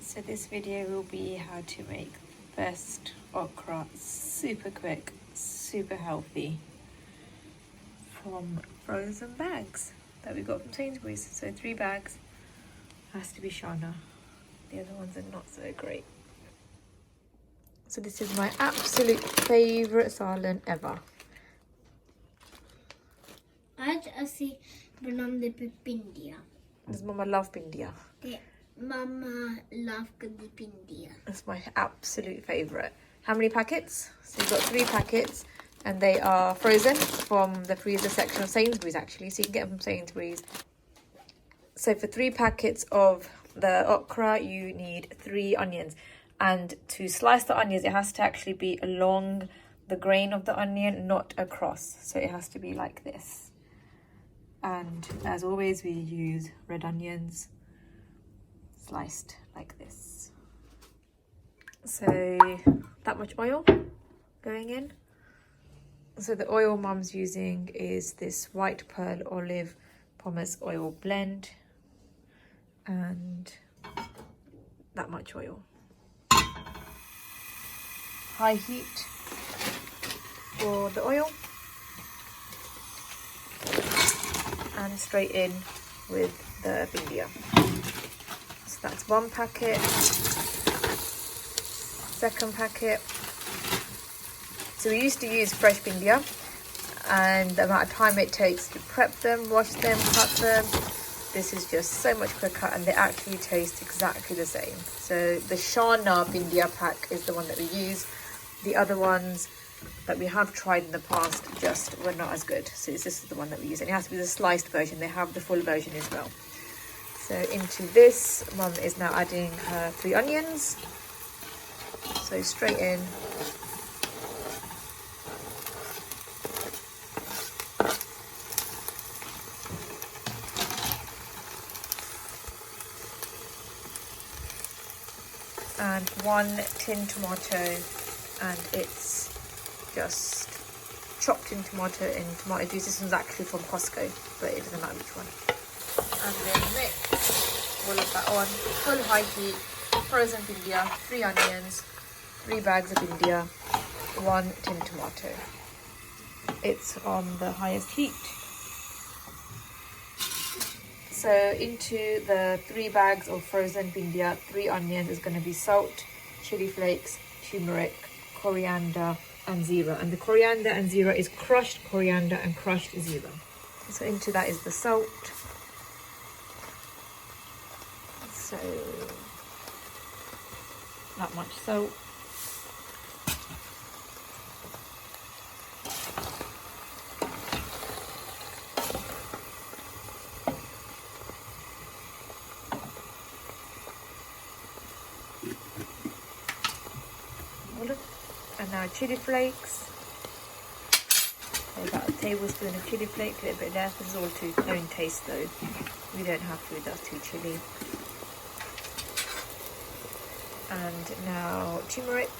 So this video will be how to make the best okra, super quick, super healthy, from frozen bags that we got from Sainsbury's. So 3 bags, has to be Shana. The other ones are not so great. So this is my absolute favourite salan ever. आज असी बनाने पे पिंडिया. Does Mama love Bhindi? Mama love the Pindia. That's my absolute favourite. How many packets? So you've got 3 packets and they are frozen from the freezer section of Sainsbury's actually. So you can get them from Sainsbury's. So for 3 packets of the okra, you need 3 onions. And to slice the onions, it has to actually be along the grain of the onion, not across. So it has to be like this. And as always, we use red onions, sliced like this. So that much oil going in. So the oil Mum's using is this white pearl olive pomace oil blend, and that much oil. High heat for the oil, and straight in with the Bhindi. So that's 1 packet, 2nd packet. So we used to use fresh Bhindi, and the amount of time it takes to prep them, wash them, cut them, this is just so much quicker, and they actually taste exactly the same. So the Shana Bhindi pack is the one that we use. The other ones that we have tried in the past just were not as good. So this is the one that we use, and it has to be the sliced version. They have the full version as well. So into this, Mum is now adding her 3 onions. So straight in. And 1 tin tomato, and it's just chopped in tomato and tomato juice. This one's actually from Costco, but it doesn't matter which one. And then mix all of that on full high heat. Frozen Bhindi, 3 onions, 3 bags of Bhindi, 1 tin tomato. It's on the highest heat. So into the 3 bags of frozen Bhindi, 3 onions is going to be salt, chili flakes, turmeric, coriander and zira. And the coriander and zira is crushed coriander and crushed zira. So into that is the salt. So that much salt. And now chili flakes. So about a tablespoon of chili flakes, a little bit less. This is all to own taste though. We don't have food that's too chili. And now turmeric.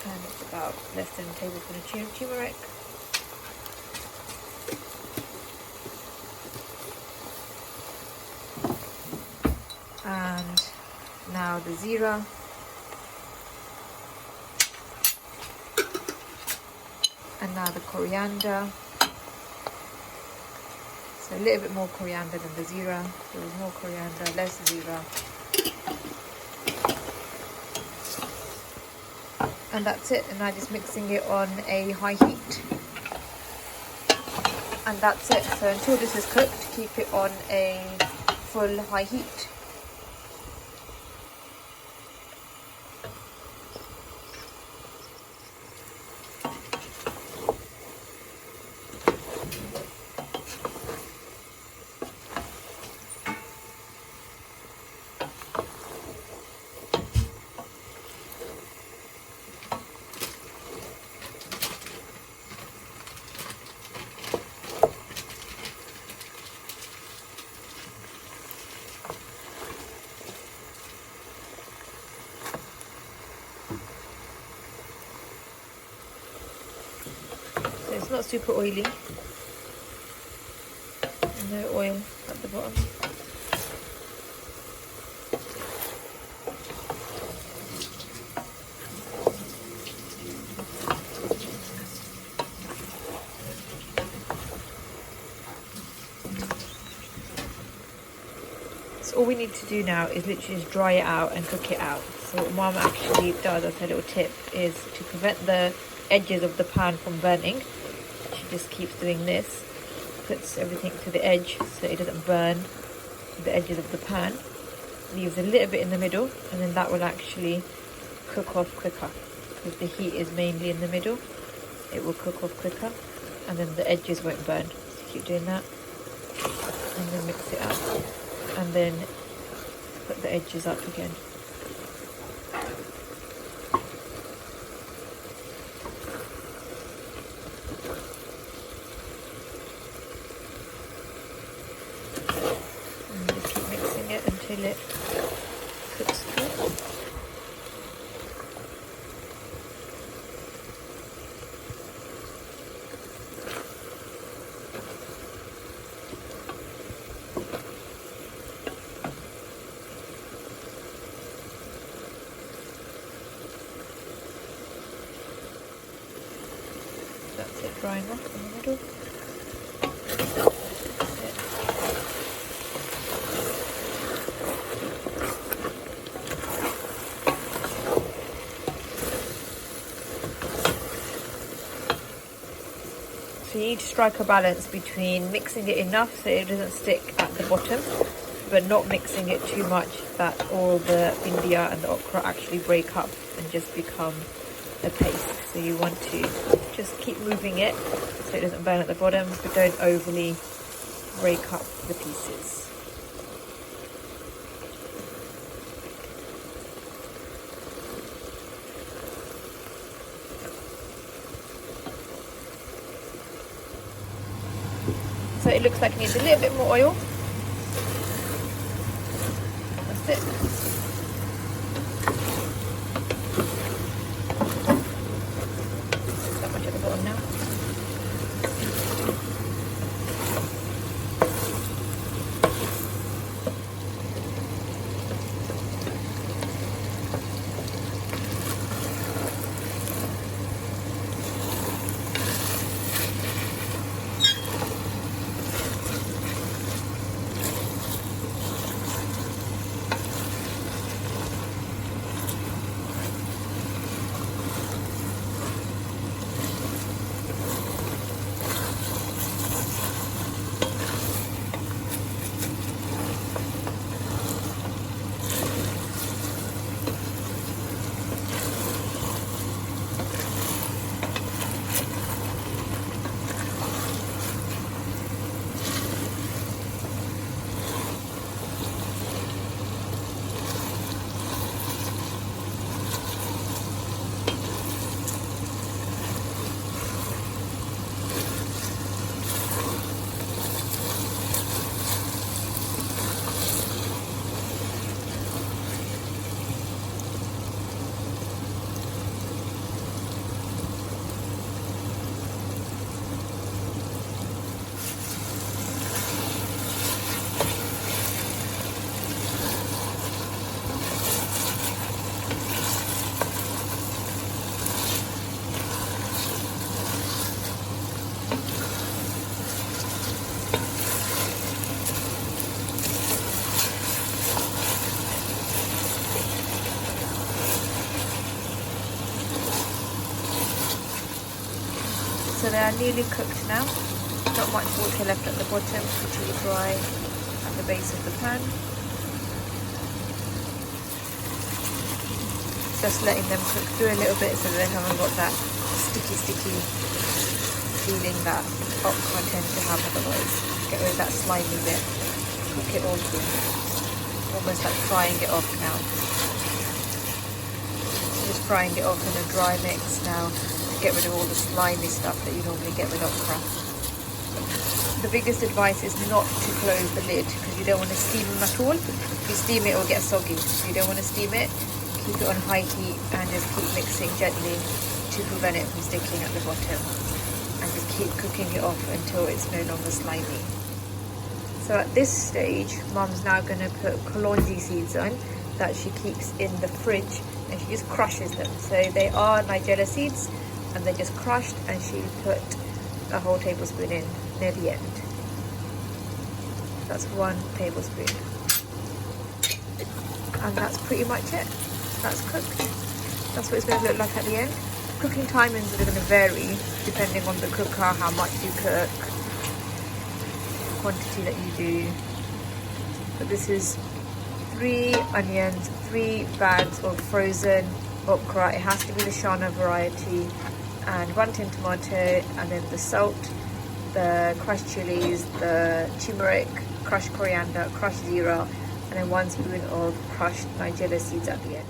And it's about less than a tablespoon of turmeric. And now the zira. And now the coriander. So a little bit more coriander than the zira. There was more coriander, less zira. And that's it. And now just mixing it on a high heat. And that's it. So until this is cooked, keep it on a full high heat. It's not super oily. No oil at the bottom. So all we need to do now is literally just dry it out and cook it out. So what Mum actually does as her little tip is to prevent the edges of the pan from burning. She just keeps doing this, puts everything to the edge so it doesn't burn the edges of the pan. Leaves a little bit in the middle, and then that will actually cook off quicker because the heat is mainly in the middle. It will cook off quicker, and then the edges won't burn. So keep doing that, and then mix it up, and then put the edges up again. And just keep mixing it until it cooks through. That's it, drying off in the middle. That's it. So you need to strike a balance between mixing it enough so it doesn't stick at the bottom, but not mixing it too much that all the India and the okra actually break up and just become a paste. So you want to just keep moving it so it doesn't burn at the bottom, but don't overly break up the pieces. So it looks like it needs a little bit more oil. That's it. That much at the bottom now. So they are nearly cooked now. Not much water left at the bottom, pretty dry at the base of the pan. Just letting them cook through a little bit so that they haven't got that sticky feeling that okra tend to have otherwise. Get rid of that slimy bit. Cook it all through. Almost like frying it off now. Just frying it off in a dry mix now. Get rid of all the slimy stuff that you normally get with okra. The biggest advice is not to close the lid because you don't want to steam them at all. If you steam it, it will get soggy. So you don't want to steam it. Keep it on high heat and just keep mixing gently to prevent it from sticking at the bottom. And just keep cooking it off until it's no longer slimy. So at this stage, Mum's now going to put kalonji seeds on that she keeps in the fridge, and she just crushes them. So they are nigella seeds, and they're just crushed, and she put a whole tablespoon in near the end. That's 1 tablespoon. And that's pretty much it. That's cooked. That's what it's going to look like at the end. Cooking timings are going to vary depending on the cooker, how much you cook, quantity that you do. But this is 3 onions, 3 bags of frozen okra. It has to be the Shana variety, and 1 tin tomato, and then the salt, the crushed chilies, the turmeric, crushed coriander, crushed zira, and then 1 spoon of crushed nigella seeds at the end.